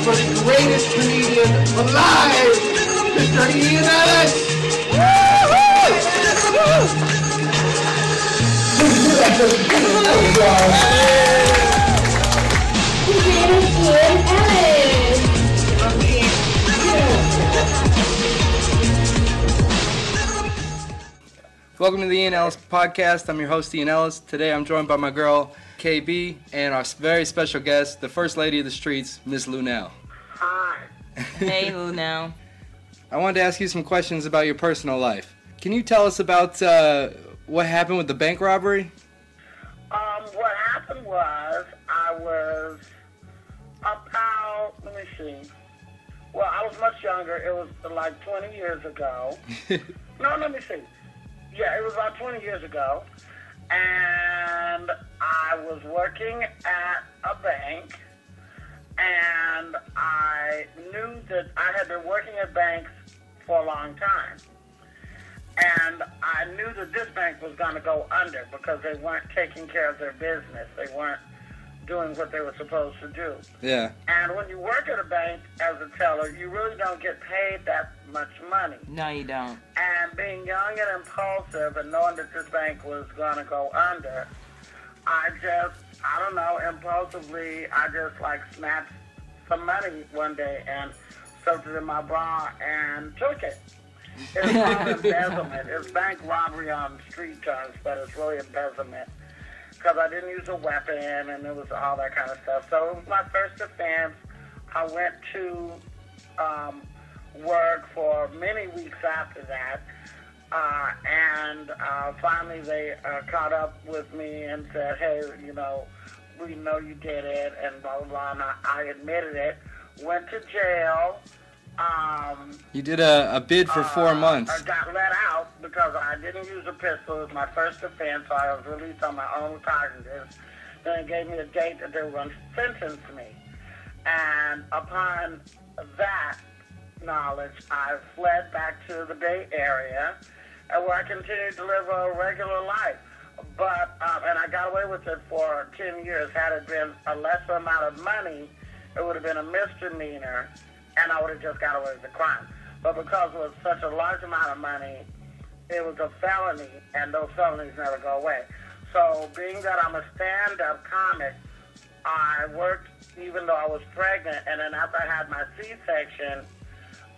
for the greatest comedian alive, Mr. Ian Ellis. Welcome to the Ian Ellis podcast. I'm your host, Ian Ellis. Today I'm joined by my girl, KB, and our very special guest, the First Lady of the Streets, Miss Luenell. Hi. Hey, Luenell. I wanted to ask you some questions about your personal life. Can you tell us about what happened with the bank robbery? What happened was I was about, let me see. Well, I was much younger. It was like 20 years ago. No, let me see. Yeah, it was about 20 years ago, and I was working at a bank, and I knew that I had been working at banks for a long time, and I knew that this bank was going to go under because they weren't taking care of their business. They weren't doing what they were supposed to do. Yeah. And when you work at a bank as a teller, you really don't get paid that much money. No, you don't. And being young and impulsive and knowing that this bank was going to go under, I don't know, impulsively, I just like snatched some money one day and stuffed it in my bra and took it. It's not embezzlement. It's bank robbery on street terms, but it's really embezzlement. Because I didn't use a weapon, and it was all that kind of stuff. So it was my first offense. I went to work for many weeks after that, and finally they caught up with me and said, hey, you know, we know you did it, and blah, blah, blah, and I admitted it. Went to jail. You did a bid for 4 months. I got let out because I didn't use a pistol. It was my first offense, so I was released on my own cognizance. Then it gave me a date that they were going to sentence me. And upon that knowledge, I fled back to the Bay Area, where I continued to live a regular life. But, and I got away with it for 10 years. Had it been a lesser amount of money, it would have been a misdemeanor, and I would have just got away with the crime. But because it was such a large amount of money, it was a felony, and those felonies never go away. So being that I'm a stand-up comic, I worked even though I was pregnant, and then after I had my C-section,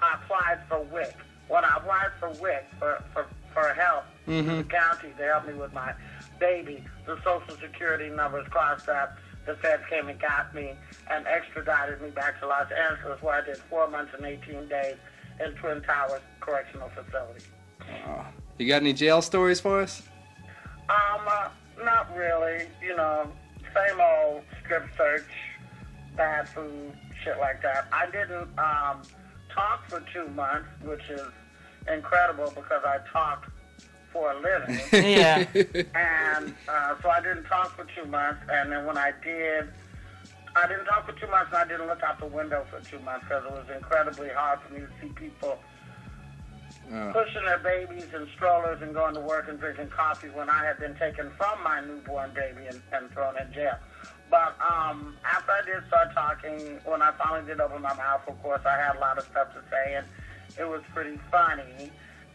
I applied for WIC. When I applied for WIC, for help in the county to help me with my baby, the Social Security numbers crossed up. The feds came and got me and extradited me back to Los Angeles, where I did 4 months and 18 days in Twin Towers Correctional Facility. You got any jail stories for us? Not really. You know, same old strip search, bad food, shit like that. I didn't talk for 2 months, which is incredible because I talk for a living. Yeah. And so I didn't talk for 2 months, and then when I didn't talk for 2 months, and I didn't look out the window for 2 months because it was incredibly hard for me to see people pushing their babies in strollers and going to work and drinking coffee when I had been taken from my newborn baby and thrown in jail. But after I did start talking, when I finally did open my mouth, of course, I had a lot of stuff to say, and it was pretty funny.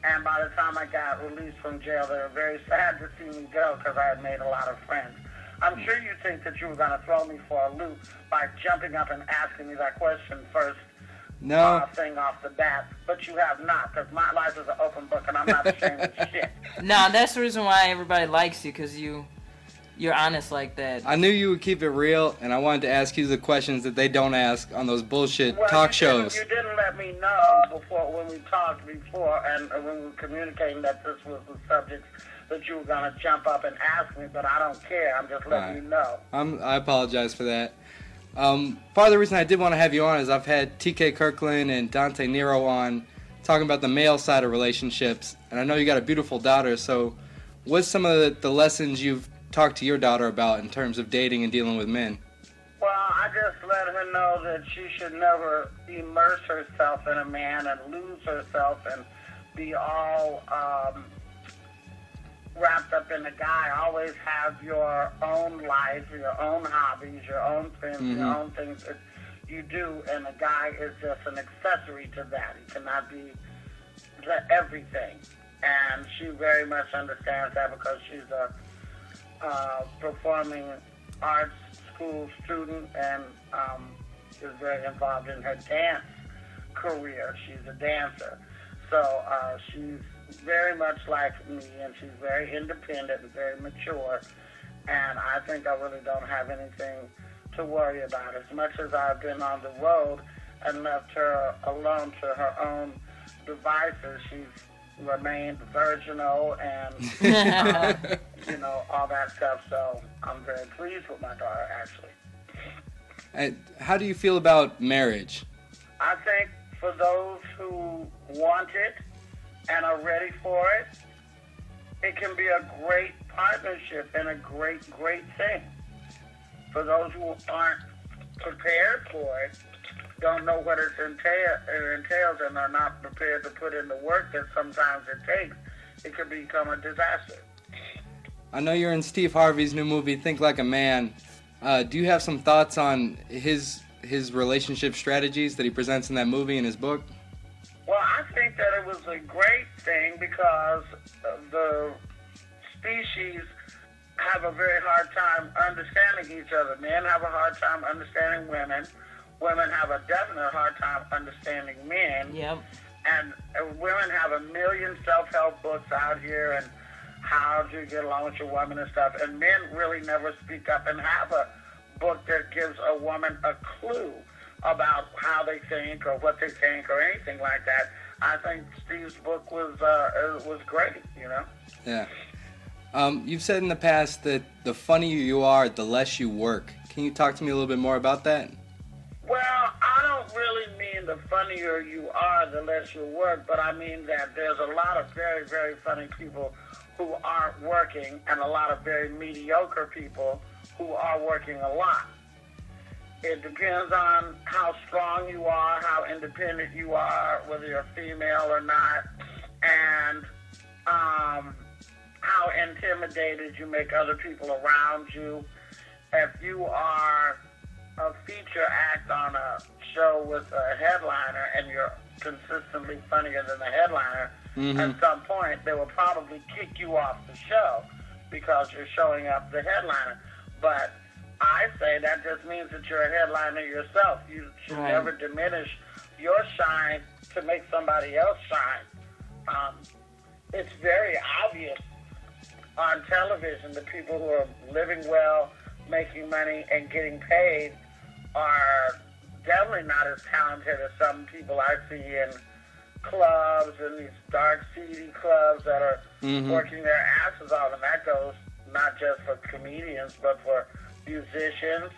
And by the time I got released from jail, they were very sad to see me go because I had made a lot of friends. I'm sure you think that you were going to throw me for a loop by jumping up and asking me that question first thing off the bat, but you have not, because my life is an open book and I'm not ashamed of shit. No, that's the reason why everybody likes you, because you're honest like that. I knew you would keep it real, and I wanted to ask you the questions that they don't ask on those bullshit talk shows. You didn't let me know before when we talked before and when we were communicating that this was the subject that you were going to jump up and ask me, but I don't care. I'm just letting you know. I apologize for that. Part of the reason I did want to have you on is I've had TK Kirkland and Dante Nero on talking about the male side of relationships, and I know you got a beautiful daughter, so what's some of the lessons you've talked to your daughter about in terms of dating and dealing with men? Well, I just let her know that she should never immerse herself in a man and lose herself and be all wrapped up in a guy. Always have your own life, your own hobbies, your own friends, your own things that you do, and a guy is just an accessory to that. He cannot be everything. And she very much understands that because she's a performing arts school student and is very involved in her dance career. She's a dancer. So she's very much like me, and she's very independent and very mature. And I think I really don't have anything to worry about. As much as I've been on the road and left her alone to her own devices, she's remained virginal and, you know, all that stuff. So I'm very pleased with my daughter, actually. And how do you feel about marriage? I think for those who want it and are ready for it, it can be a great partnership and a great thing. For those who aren't prepared for it, don't know what it entails, and are not prepared to put in the work that sometimes it takes, it could become a disaster. I know you're in Steve Harvey's new movie, Think Like a Man. Do you have some thoughts on his relationship strategies that he presents in that movie and his book? Well, I think that it was a great thing because the species have a very hard time understanding each other. Men have a hard time understanding women. Women have a definite hard time understanding men. Yep. And women have a million self-help books out here and how do you get along with your woman and stuff. And men really never speak up and have a book that gives a woman a clue about how they think or what they think or anything like that. I think Steve's book was great, you know? Yeah. You've said in the past that the funnier you are, the less you work. Can you talk to me a little bit more about that? Well, I don't really mean the funnier you are, the less you work, but I mean that there's a lot of very, very funny people who aren't working and a lot of very mediocre people who are working a lot. It depends on how strong you are, how independent you are, whether you're female or not, and how intimidated you make other people around you. If you are a feature act on a show with a headliner and you're consistently funnier than the headliner, at some point they will probably kick you off the show because you're showing up the headliner. But I say that just means that you're a headliner yourself. You should never diminish your shine to make somebody else shine. It's very obvious on television that people who are living well, making money, and getting paid are definitely not as talented as some people I see in clubs and these dark, seedy clubs that are working their asses off. And that goes not just for comedians, but for musicians,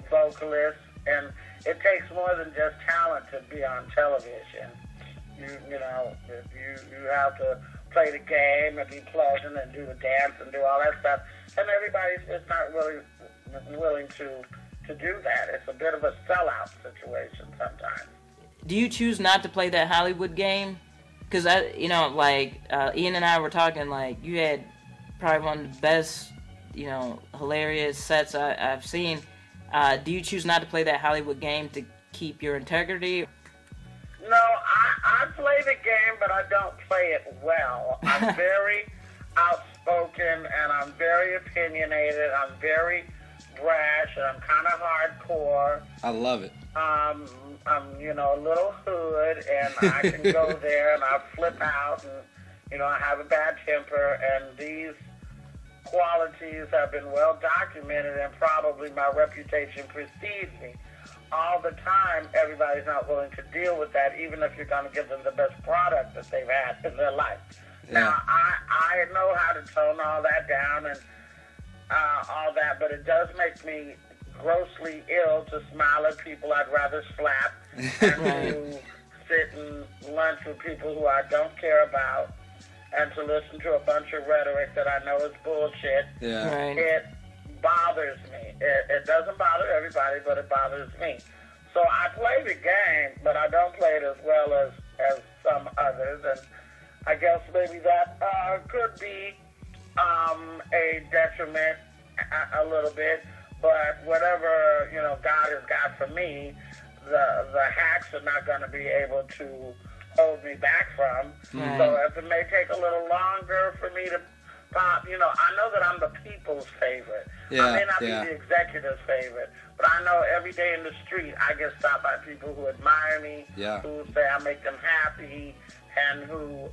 vocalists, and it takes more than just talent to be on television. You know, you have to play the game and be pleasant and do the dance and do all that stuff. And everybody's just not really willing to do that. It's a bit of a sellout situation sometimes. Do you choose not to play that Hollywood game? Because Ian and I were talking, like, you had probably one of the best, hilarious sets I've seen. Do you choose not to play that Hollywood game to keep your integrity? No, I play the game, but I don't play it well. I'm very outspoken, and I'm very opinionated. I'm very brash, and I'm kind of hardcore. I love it. I'm a little hood, and I can go there, and I flip out, and, I have a bad temper, and these qualities have been well documented, and probably my reputation precedes me. All the time, everybody's not willing to deal with that, even if you're going to give them the best product that they've had in their life. Yeah. Now, I know how to tone all that down and all that, but it does make me grossly ill to smile at people I'd rather slap and to sit and lunch with people who I don't care about and to listen to a bunch of rhetoric that I know is bullshit. Yeah. Right. It bothers me. It doesn't bother everybody, but it bothers me. So I play the game, but I don't play it as well as some others, and I guess maybe that could be a detriment a little bit, but whatever, God has got for me, the hacks are not going to be able to hold me back from. Right. So if it may take a little longer for me to pop, I know that I'm the people's favorite. I may not be the executive's favorite, but I know every day in the street I get stopped by people who admire me, who say I make them happy, and who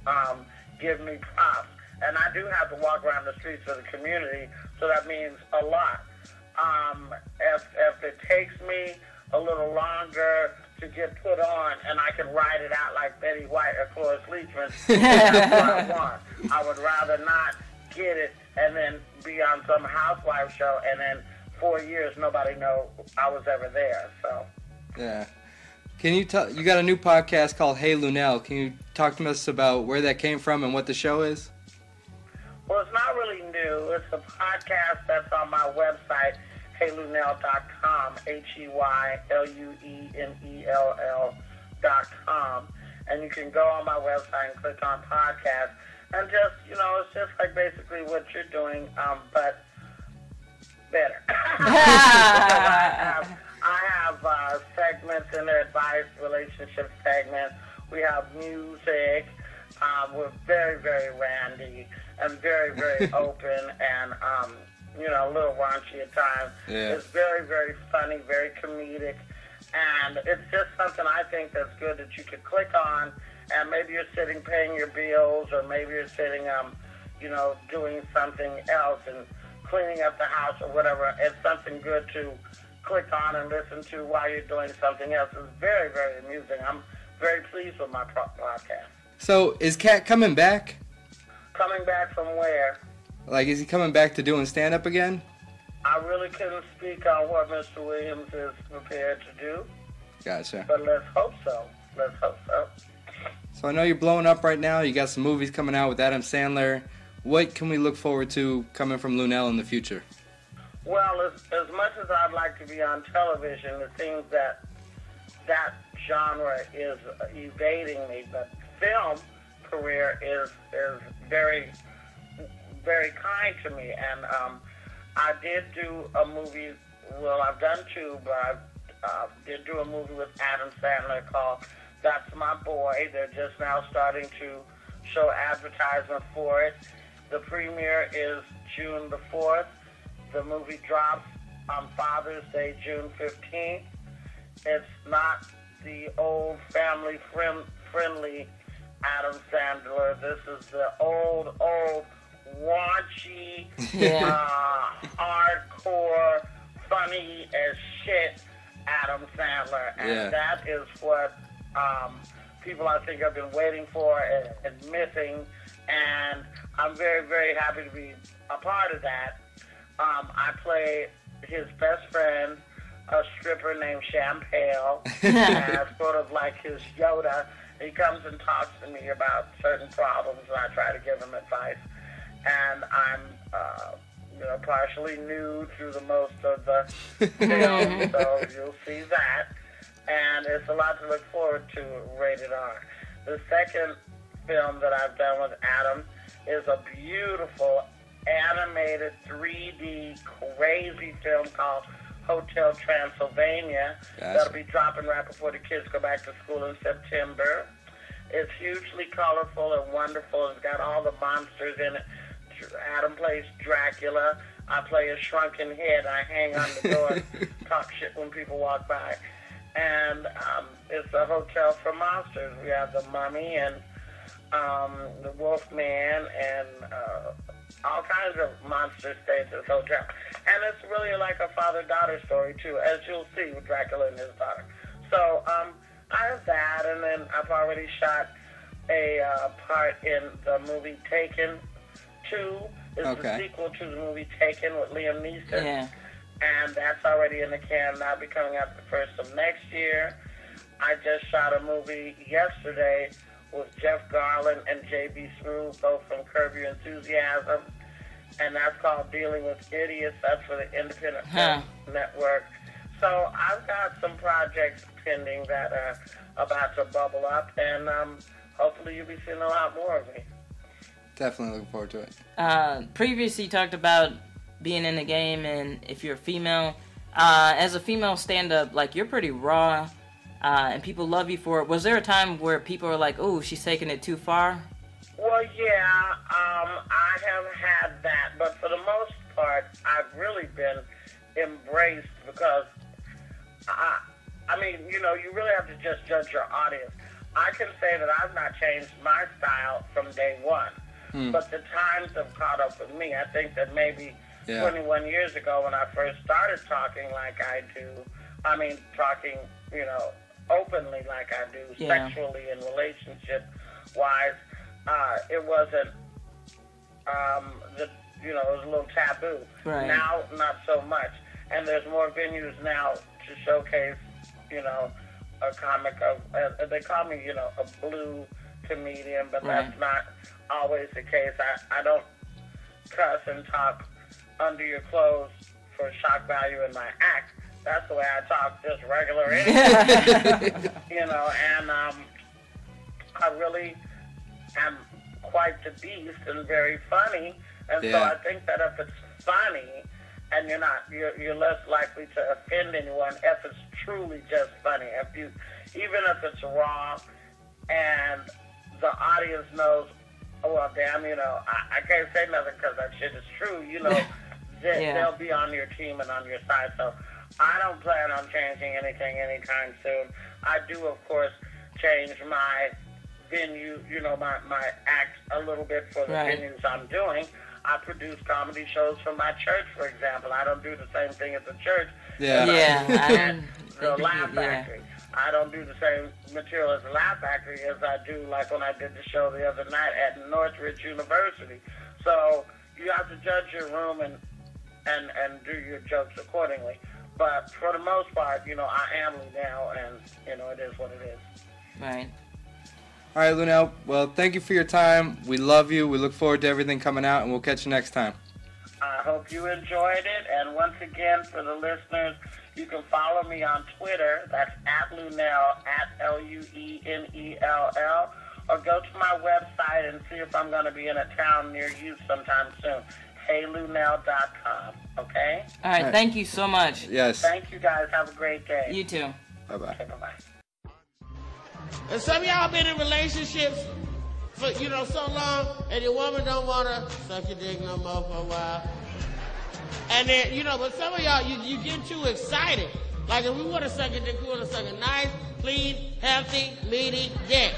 give me props. And I do have to walk around the streets of the community, so that means a lot. If it takes me a little longer to get put on, and I can ride it out like Betty White or Cloris Leachman, that's what I want. I would rather not get it and then be on some housewife show, and then 4 years nobody know I was ever there. So yeah. Can you you got a new podcast called Hey Luenell. Can you talk to us about where that came from and what the show is? Well, it's not really new. It's a podcast that's on my website, heyluenell.com, HeyLuenell.com. And you can go on my website and click on podcast. And just, it's just like basically what you're doing, but better. I have segments in there, advice, relationship segments. We have music. We're very, very randy and very, very open and, a little raunchy at times. Yeah. It's very, very funny, very comedic. And it's just something I think that's good that you could click on, and maybe you're sitting paying your bills, or maybe you're sitting, doing something else and cleaning up the house or whatever. It's something good to click on and listen to while you're doing something else. It's very, very amusing. I'm very pleased with my podcast. So, is Cat coming back? Coming back from where? Like, is he coming back to doing stand-up again? I really couldn't speak on what Mr. Williams is prepared to do. Gotcha. But let's hope so. Let's hope so. So I know you're blowing up right now. You got some movies coming out with Adam Sandler. What can we look forward to coming from Luenell in the future? Well, as much as I'd like to be on television, it seems that genre is evading me. But film career is very, very kind to me. And I did do a movie, well, I've done two, but I did do a movie with Adam Sandler called That's My Boy. They're just now starting to show advertisement for it. The premiere is June the 4th. The movie drops on Father's Day, June 15th. It's not the old family-friendly Adam Sandler. This is the old, raunchy, hardcore, funny as shit Adam Sandler. And that is what people, I think, have been waiting for and missing. And I'm very, very happy to be a part of that. I play his best friend, a stripper named Champale, and sort of like his Yoda. He comes and talks to me about certain problems, and I try to give him advice. And I'm, partially nude through the most of the film, so you'll see that. And it's a lot to look forward to, rated R. The second film that I've done with Adam is a beautiful animated 3D crazy film called Hotel Transylvania. Gotcha. That'll be dropping right before the kids go back to school in September. It's hugely colorful and wonderful. It's got all the monsters in it. Adam plays Dracula. I play a shrunken head. I hang on the door, talk shit when people walk by. And it's a hotel for monsters. We have the Mummy and the Wolfman and all kinds of monsters stay at this hotel. And it's really like a father-daughter story, too, as you'll see with Dracula and his daughter. So I have that, and then I've already shot a part in the movie Taken 2. It's the sequel to the movie Taken with Liam Neeson. Yeah. And that's already in the can. That'll be coming out the first of next year. I just shot a movie yesterday with Jeff Garland and J.B. Smoove, both from Curb Your Enthusiasm. And that's called Dealing with Idiots. That's for the Independent Film Network. So I've got some projects pending that are about to bubble up. And hopefully you'll be seeing a lot more of me. Definitely looking forward to it. Previously you talked about being in the game, and if you're a female, as a female stand-up, like, you're pretty raw and people love you for it. Was there a time where people are like, "Oh, she's taking it too far"? Well, yeah, I have had that, but for the most part, I've really been embraced because, I mean, you know, you really have to just judge your audience. I can say that I've not changed my style from day one, but the times have caught up with me. I think that maybe 21 years ago when I first started talking like I do, I mean, talking, you know, openly like I do, sexually and relationship-wise, it wasn't, you know, it was a little taboo. Right. Now, not so much. And there's more venues now to showcase, you know, a comic of, they call me, you know, a blue comedian, but that's not always the case. I don't cuss and talk under your clothes for shock value in my act. That's the way I talk, just regular anyway. You know, and I really am quite the beast and very funny. And so I think that if it's funny and you're less likely to offend anyone if it's truly just funny. Even if it's raw and the audience knows, oh, well, damn, you know, I can't say nothing because that shit is true, you know, they'll be on your team and on your side. So I don't plan on changing anything anytime soon. I do, of course, change my venue, you know, my act a little bit for the venues I'm doing. I produce comedy shows for my church, for example. I don't do the same thing at the church. At the Laugh Factory. I don't do the same material as the Laugh Factory as I do like when I did the show the other night at Northridge University. So you have to judge your room and do your jokes accordingly. But for the most part, you know, I am Luenell, and, you know, it is what it is. Right. All right, Luenell. Well, thank you for your time. We love you. We look forward to everything coming out, and we'll catch you next time. I hope you enjoyed it. And once again, for the listeners, you can follow me on Twitter. That's @Luenell, @LUENELL. Or go to my website and see if I'm going to be in a town near you sometime soon. HeyLuenell.com. Okay? All right. Thank you so much. Yes. Thank you, guys. Have a great day. You too. Bye-bye. Okay, bye-bye. And some of y'all been in relationships for, you know, so long, and your woman don't want to suck your dick no more for a while. And then, you know, but some of y'all, you get too excited. Like, if we want to suck your dick, we want to suck a nice, clean, healthy, meaty dick.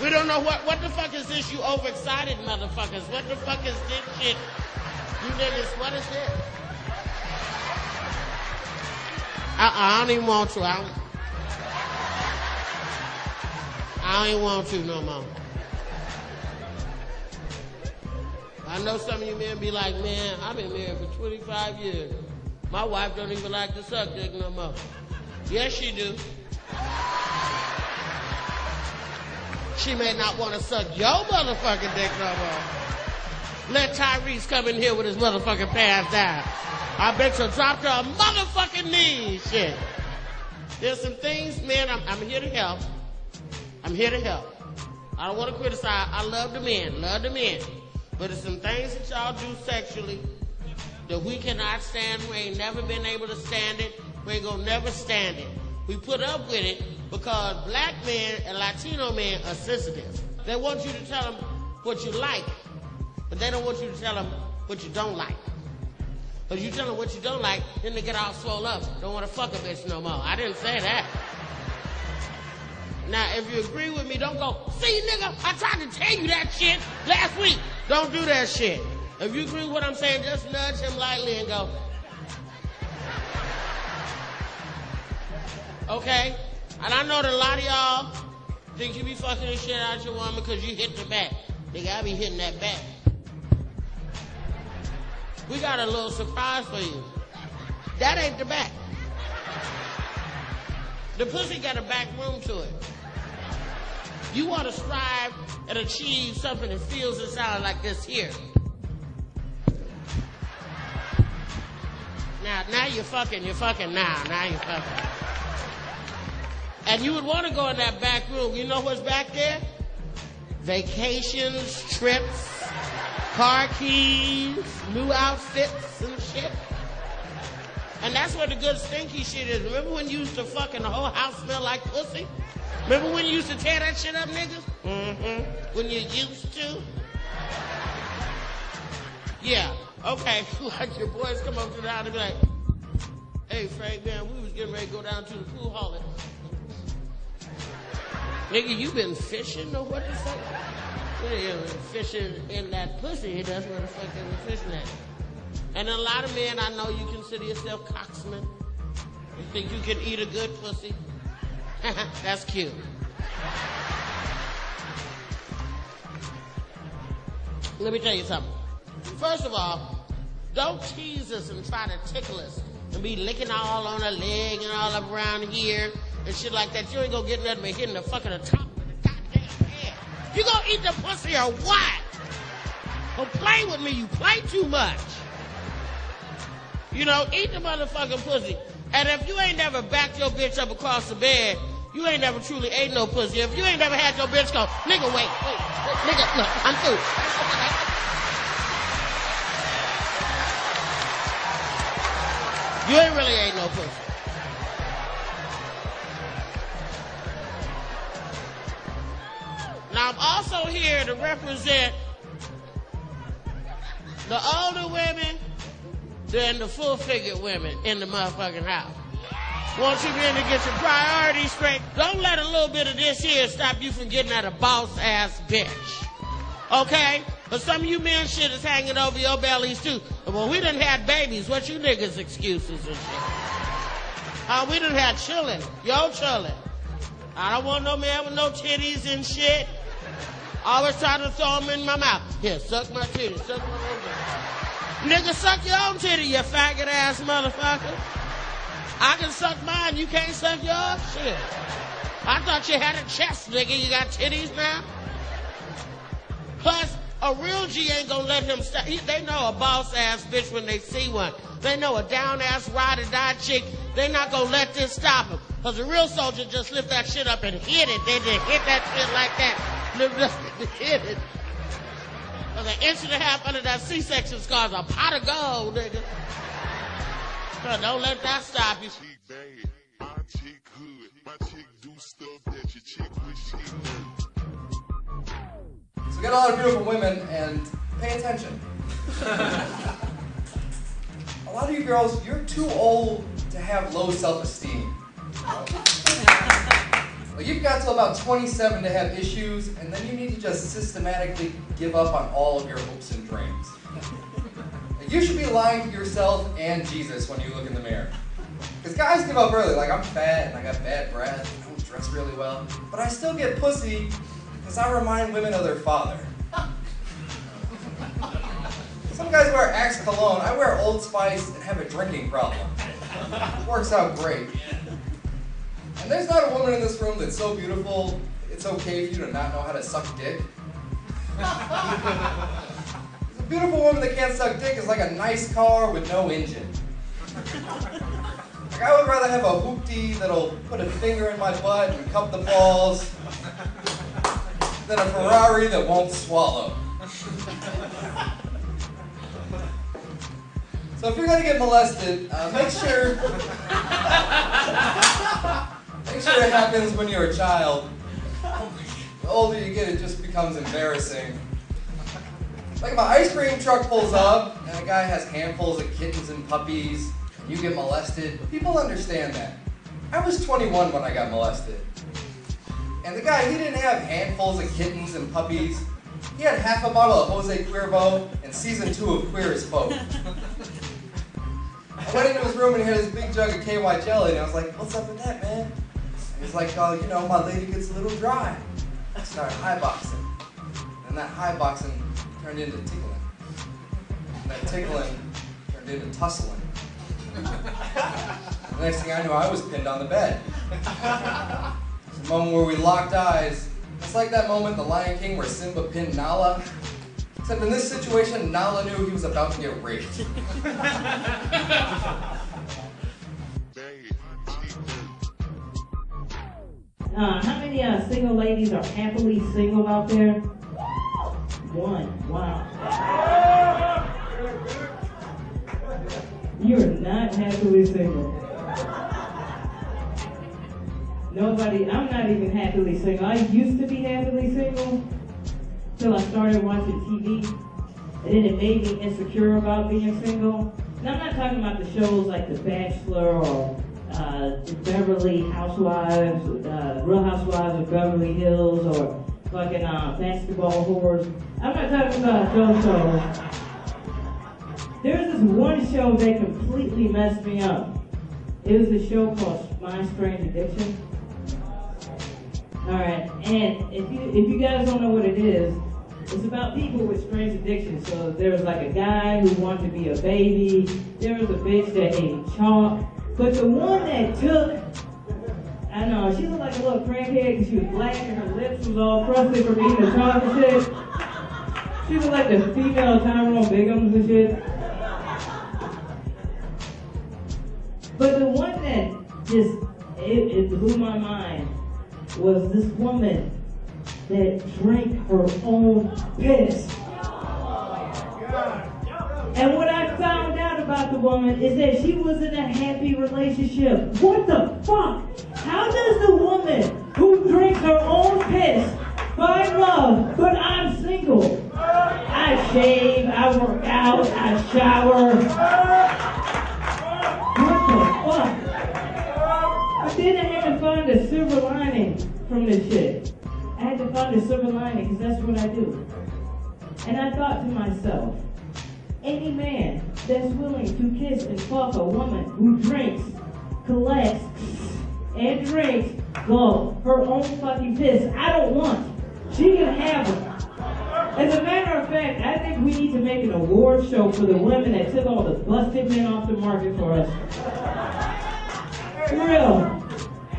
We don't know what the fuck is this, you overexcited motherfuckers. What the fuck is this shit? You niggas, what is this? I don't even want to. I don't even want to no more. I know some of you men be like, man, I've been married for 25 years. My wife don't even like to suck dick no more. Yes, she do. She may not want to suck your motherfucking dick no more. Let Tyrese come in here with his motherfucking pants down. I bet you'll drop to her motherfucking knees, shit. There's some things, man, I'm here to help. I'm here to help. I don't want to criticize. I love the men. But there's some things that y'all do sexually that we cannot stand. We ain't never been able to stand it. We ain't gonna never stand it. We put up with it because black men and Latino men are sensitive. They want you to tell them what you like, but they don't want you to tell them what you don't like. Because you tell them what you don't like, then they get all swole up. Don't want to fuck a bitch no more. I didn't say that. Now, if you agree with me, don't go, see, nigga, I tried to tell you that shit last week. Don't do that shit. If you agree with what I'm saying, just nudge him lightly and go, okay? And I know that a lot of y'all think you be fucking the shit out of your woman because you hit the back. Nigga, I be hitting that back. We got a little surprise for you. That ain't the back. The pussy got a back room to it. You want to strive and achieve something that feels and sounds like this here. Now you're fucking now you're fucking. And you would want to go in that back room. You know what's back there? Vacations, trips, car keys, new outfits and shit. And that's where the good stinky shit is. Remember when you used to fucking the whole house smell like pussy? Remember when you used to tear that shit up, niggas? Mm-hmm. When you used to? Yeah. Okay. Like your boys come up to the house and be like, hey, Frank, man, we was getting ready to go down to the pool hall. Nigga, you been fishing or what the fuck? Yeah, fishing in that pussy. That's where the fuck they were fishing at. And a lot of men, I know you consider yourself cocksmen. You think you can eat a good pussy? That's cute. Let me tell you something. First of all, don't tease us and try to tickle us and be licking all on her leg and all up around here and shit like that. You ain't gonna get nothing but hitting the fucking top of the goddamn head. You gonna eat the pussy or what? Don't play with me. You play too much. You know, eat the motherfucking pussy. And if you ain't never backed your bitch up across the bed, you ain't never truly ate no pussy. If you ain't never had your bitch go, nigga, wait, nigga, look, I'm through. You ain't really ate no pussy. Now, I'm also here to represent the older women and the full-figured women in the motherfucking house. Want you men to get your priorities straight. Don't let a little bit of this here stop you from getting at a boss-ass bitch. Okay? But some of you men shit is hanging over your bellies, too. Well, we done had babies. What you niggas' excuses and shit? We done had chillin'. Yo chillin'. I don't want no man with no titties and shit. Always trying to throw them in my mouth. Here, suck my titty. Suck my little. Nigga, suck your own titty, you faggot-ass motherfucker. I can suck mine, you can't suck yours? Shit. I thought you had a chest, nigga. You got titties now? Plus, a real G ain't gonna let him stop. They know a boss-ass bitch when they see one. They know a down-ass, ride-or-die chick. They not gonna let this stop them. Because a real soldier just lift that shit up and hit it. They just hit that shit like that. Hit it. Because an inch and a half under that C-section scar's a pot of gold, nigga. So don't let that stop you. Chick bad, my chick good, my chick do stuff that your chick wish she knew. So get a lot of beautiful women and pay attention. A lot of you girls, you're too old to have low self-esteem. Well, you've got till about 27 to have issues, and then you need to just systematically give up on all of your hopes and dreams. You should be lying to yourself and Jesus when you look in the mirror. Because guys give up early, like I'm fat and I got bad breath, I don't dress really well, but I still get pussy because I remind women of their father. Some guys wear Axe cologne, I wear Old Spice and have a drinking problem. It works out great. And there's not a woman in this room that's so beautiful, it's okay for you to not know how to suck dick. A beautiful woman that can't suck dick is like a nice car with no engine. Like I would rather have a hoopty that'll put a finger in my butt and cup the balls than a Ferrari that won't swallow. So if you're gonna get molested, make sure it happens when you're a child. The older you get, it just becomes embarrassing. Like if an ice cream truck pulls up and a guy has handfuls of kittens and puppies, and you get molested, people understand that. I was 21 when I got molested. And the guy, he didn't have handfuls of kittens and puppies. He had half a bottle of Jose Cuervo and season 2 of Queer as Folk. I went into his room and he had this big jug of KY jelly, and I was like, what's up with that, man? And he's like, oh, you know, my lady gets a little dry. I started high boxing. And that high boxing turned into tickling. And that tickling turned into tussling. The next thing I knew, I was pinned on the bed. It's a moment where we locked eyes. It's like that moment in The Lion King where Simba pinned Nala. Except in this situation, Nala knew he was about to get raped. How many single ladies are happily single out there? One. Wow. You're not happily single. I'm not even happily single. I used to be happily single till I started watching TV. And then it made me insecure about being single. And I'm not talking about the shows like The Bachelor or Beverly Housewives, Real Housewives of Beverly Hills, or fucking Basketball Whores. I'm not talking about those shows. There's this one show that completely messed me up. It was a show called My Strange Addiction. Alright, and if you guys don't know what it is, it's about people with strange addictions. So there was like a guy who wanted to be a baby. There was a bitch that ate chalk. But the one that took, I know, she looked like a little crackhead because she was black and her lips was all crusted from eating the chalk and shit. She was like the female Tyrone Biggums and shit. But the one that just, it blew my mind was this woman that drank her own piss. And what I found out about the woman is that she was in a happy relationship. What the fuck? How does the woman who drinks her own piss find love, but I'm single? I shave, I work out, I shower. What the fuck? But then I had to find a silver lining from this shit. I had to find a silver lining because that's what I do. And I thought to myself, any man that's willing to kiss and fuck a woman who drinks, collects, and drinks, well, her own fucking piss, I don't want. She can have it. As a matter of fact, I think we need to make an award show for the women that took all the busted men off the market for us. For real.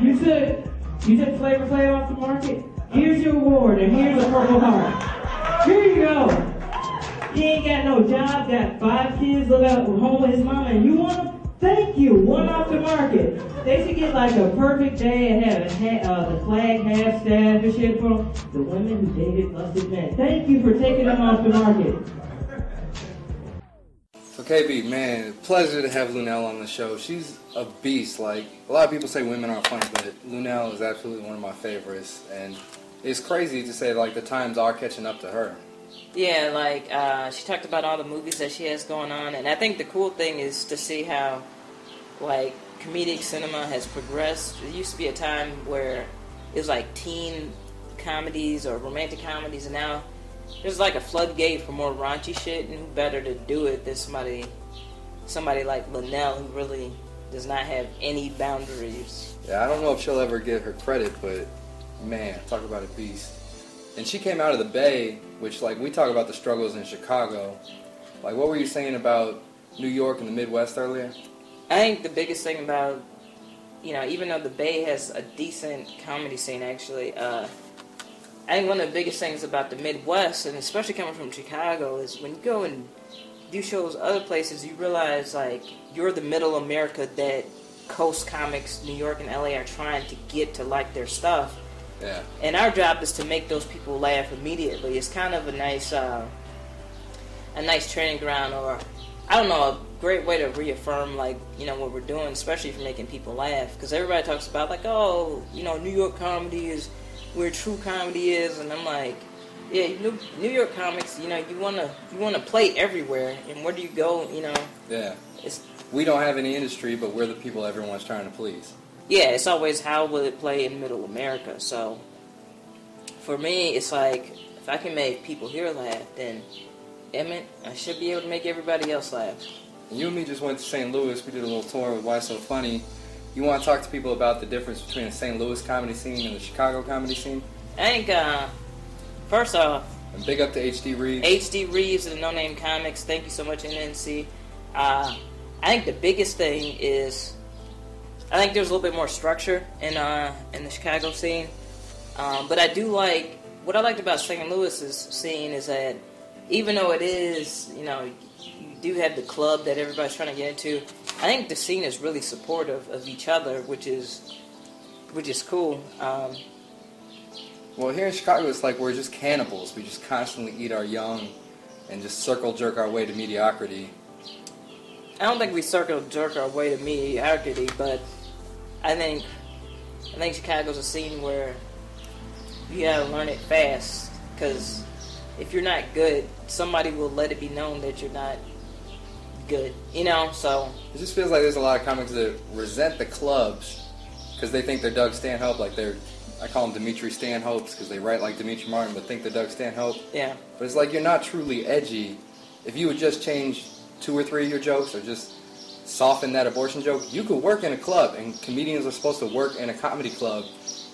You took Flavor Flav off the market? Here's your award, and here's a Purple Heart. Here you go. He ain't got no job, got 5 kids, live at home with his mama, and you want him? Thank you, one off the market. They should get like a perfect day and have the flag half staff and shit for them. The women who dated busted men. Thank you for taking them off the market. So KB, man, pleasure to have Luenell on the show. She's a beast. Like, a lot of people say women aren't funny, but Luenell is absolutely one of my favorites. And it's crazy to say, like, the times are catching up to her. Yeah, like, she talked about all the movies that she has going on, and I think the cool thing is to see how, like, comedic cinema has progressed. There used to be a time where it was like teen comedies or romantic comedies, and now there's like a floodgate for more raunchy shit, and who better to do it than somebody like Luenell, who really does not have any boundaries. Yeah, I don't know if she'll ever get her credit, but man, talk about a beast. And she came out of the Bay, which, like, we talk about the struggles in Chicago. Like, what were you saying about New York and the Midwest earlier? I think the biggest thing about, you know, even though the Bay has a decent comedy scene, actually, I think one of the biggest things about the Midwest, and especially coming from Chicago, is when you go and do shows other places, you realize, like, you're the middle America that coast comics, New York and LA, are trying to get to like their stuff. Yeah. And our job is to make those people laugh immediately. It's kind of a nice training ground, or, I don't know, a great way to reaffirm, like, you know, what we're doing, especially for making people laugh. Because everybody talks about, like, oh, you know, New York comedy is where true comedy is, and I'm like, yeah, New York comics, you know, you wanna play everywhere, and where do you go, you know? Yeah. We don't have any industry, but we're the people everyone's trying to please. Yeah, it's always how will it play in Middle America. So for me, it's like, if I can make people here laugh, then Emmett, I should be able to make everybody else laugh. And you and me just went to St. Louis. We did a little tour with Why So Funny. You want to talk to people about the difference between the St. Louis comedy scene and the Chicago comedy scene? I think, first off, and big up to HD Reeves. HD Reeves and the No Name Comics. Thank you so much, NNC. I think the biggest thing is, I think there's a little bit more structure in the Chicago scene. But I do like, what I liked about St. Louis's scene is that even though it is, you know, you do have the club that everybody's trying to get into, I think the scene is really supportive of each other, which is cool. Well, here in Chicago, it's like we're just cannibals. We just constantly eat our young and just circle jerk our way to mediocrity. don't think we circle jerk our way to mediocrity, but I think Chicago's a scene where you gotta learn it fast, because if you're not good, somebody will let it be known that you're not good, you know. So it just feels like there's a lot of comics that resent the clubs because they think they're Doug Stanhope, like I call them Dimitri Stanhopes because they write like Dimitri Martin but think they're Doug Stanhope. Yeah. But it's like you're not truly edgy. If you would just change 2 or 3 of your jokes or just soften that abortion joke, you could work in a club, and comedians are supposed to work in a comedy club,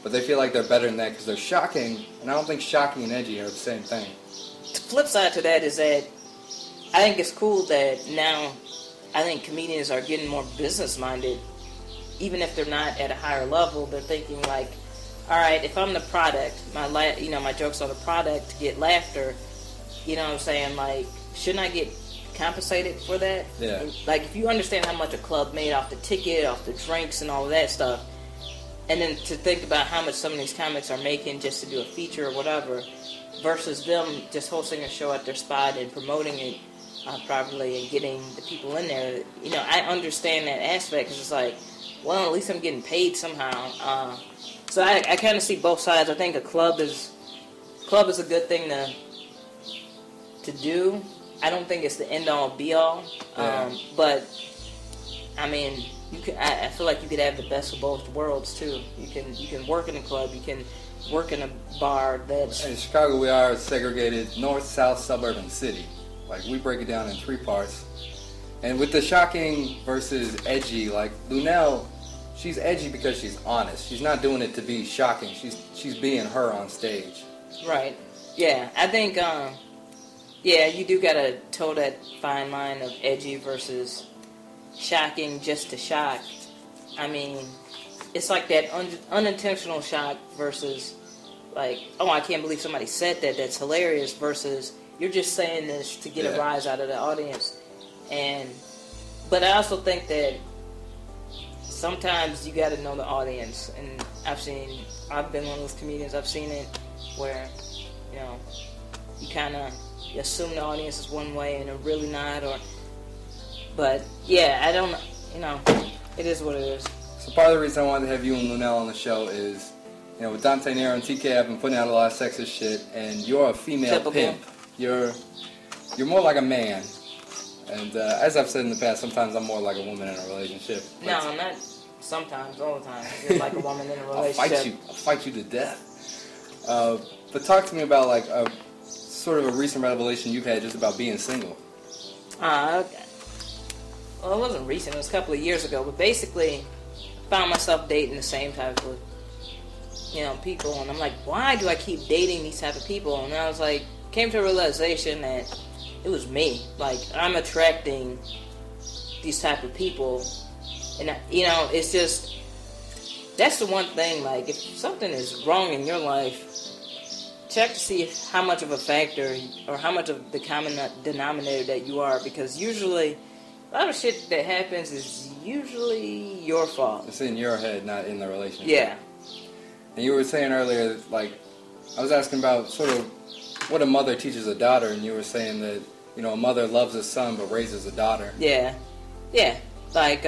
but they feel like they're better than that because they're shocking, and I don't think shocking and edgy are the same thing. The flip side to that is that I think it's cool that now I think comedians are getting more business-minded. Even if they're not at a higher level, they're thinking like, all right, if I'm the product, my jokes are the product to get laughter, you know what I'm saying? Like, shouldn't I get compensated for that? Yeah. And, like, if you understand how much a club made off the ticket, off the drinks and all of that stuff, and then to think about how much some of these comics are making just to do a feature or whatever, versus them just hosting a show at their spot and promoting it properly and getting the people in there, you know, I understand that aspect because it's like, well, at least I'm getting paid somehow. So I kind of see both sides. I think a club is a good thing to do. I don't think it's the end all be all. But I mean, I feel like you could have the best of both worlds too. You can work in a club. You can work in a bar. That's in Chicago. We are a segregated north, south, suburban city. Like, we break it down in 3 parts. And with the shocking versus edgy, like Luenell, she's edgy because she's honest. She's not doing it to be shocking. She's being her on stage. Right. Yeah. I think. Yeah, you do gotta toe that fine line of edgy versus shocking just to shock. I mean, it's like that unintentional shock versus like, oh, I can't believe somebody said that. That's hilarious. Versus you're just saying this to get a rise out of the audience. But I also think that sometimes you got to know the audience, and I've been one of those comedians. I've seen it where, you know, you kind of assume the audience is one way and they're really not, but yeah, I don't, you know, it is what it is. So part of the reason I wanted to have you and Luenell on the show is, you know, with Dante Nero and TK, I've been putting out a lot of sexist shit, and you're a female Typical pimp. You're more like a man. And as I've said in the past, sometimes I'm more like a woman in a relationship. No, I'm not sometimes, all the time. You're like a woman in a relationship. I'll fight you to death. But talk to me about like a sort of a recent revelation you've had just about being single. Okay. Well, it wasn't recent. It was a couple of years ago. But basically, I found myself dating the same type of, you know, people. And I'm like, why do I keep dating these type of people? And I was like, came to a realization that it was me. Like, I'm attracting these type of people. And, you know, it's just, that's the one thing, like, if something is wrong in your life, check to see how much of a factor or how much of the common denominator that you are, because usually a lot of shit that happens is usually your fault. It's in your head, not in the relationship. Yeah. And you were saying earlier, like, I was asking about sort of what a mother teaches a daughter, and you were saying that, you know, a mother loves a son but raises a daughter. Yeah. Yeah. Like,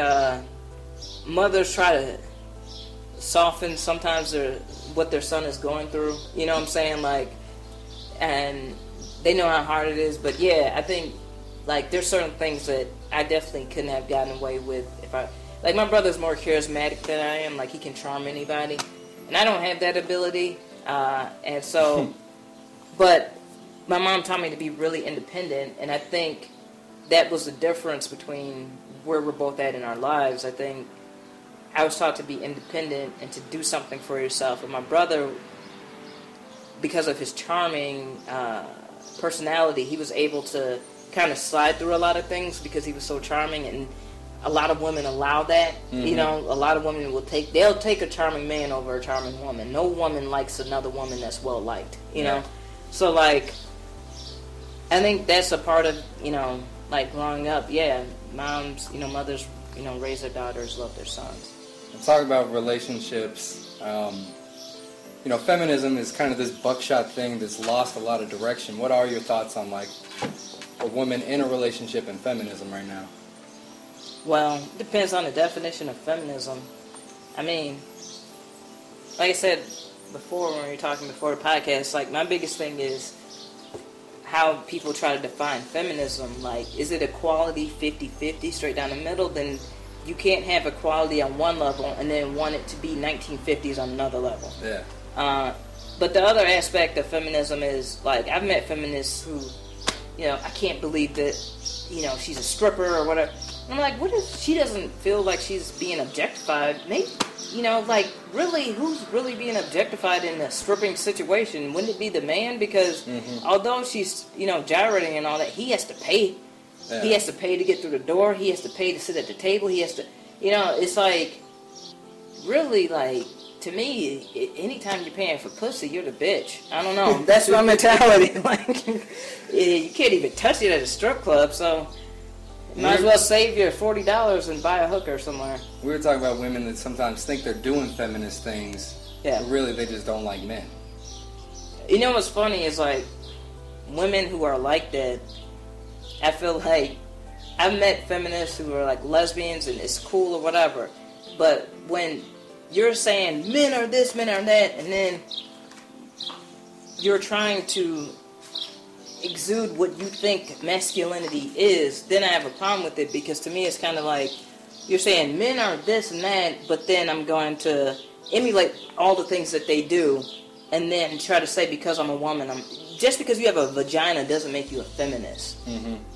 mothers try to soften sometimes what their son is going through. You know what I'm saying? Like, and they know how hard it is. But yeah, I think, like, there's certain things that I definitely couldn't have gotten away with if I, like, my brother's more charismatic than I am. Like, he can charm anybody. And I don't have that ability. And so, but my mom taught me to be really independent. And I think that was the difference between where we're both at in our lives. I think I was taught to be independent and to do something for yourself. And my brother, because of his charming personality, he was able to kind of slide through a lot of things because he was so charming. And a lot of women allow that. Mm-hmm. You know, a lot of women they'll take a charming man over a charming woman. No woman likes another woman that's well liked, you know? So, like, I think that's a part of, you know, like, growing up. Yeah, moms, you know, mothers, you know, raise their daughters, love their sons. Talk about relationships. You know, feminism is kind of this buckshot thing that's lost a lot of direction. What are your thoughts on, like, a woman in a relationship and feminism right now? Well, depends on the definition of feminism. I mean, like I said before when we were talking before the podcast, like my biggest thing is how people try to define feminism. Like, is it equality 50-50 straight down the middle? Then you can't have equality on one level and then want it to be 1950s on another level. Yeah. But the other aspect of feminism is, like, I've met feminists who, you know, I can't believe that, you know, she's a stripper or whatever. And I'm like, what if she doesn't feel like she's being objectified? Maybe, you know, like, really, who's really being objectified in a stripping situation? Wouldn't it be the man? Because although she's, you know, gyrating and all that, he has to pay. Yeah. He has to pay to get through the door. He has to pay to sit at the table. He has to, you know, it's like, really, like, to me, anytime you're paying for pussy, you're the bitch. I don't know. That's my mentality. Like, you can't even touch it at a strip club, so you might as well save your $40 and buy a hooker somewhere. We were talking about women that sometimes think they're doing feminist things, but really they just don't like men. You know what's funny is, like, women who are like that, I feel like I've met feminists who are like lesbians and it's cool or whatever, but when you're saying men are this, men are that, and then you're trying to exude what you think masculinity is, then I have a problem with it, because to me it's kind of like you're saying men are this and that, but then I'm going to emulate all the things that they do and then try to say because I'm a woman, just because you have a vagina doesn't make you a feminist.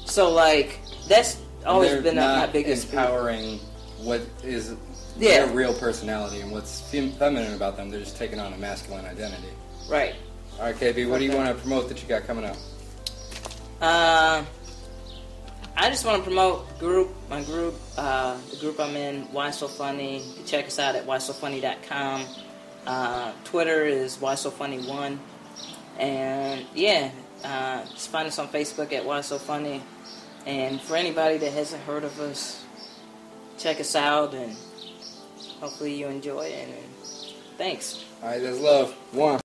So, like, that's always been my biggest empowering what is their real personality and what's feminine about them. They're just taking on a masculine identity. Right. All right, KB, what do you want to promote that you got coming up? I just want to promote my group, the group I'm in, Why So Funny. You can check us out at whysofunny.com. Twitter is whysofunny1. And yeah, just find us on Facebook at Why So Funny. And for anybody that hasn't heard of us, check us out, and hopefully you enjoy it. And thanks. All right, there's love. One.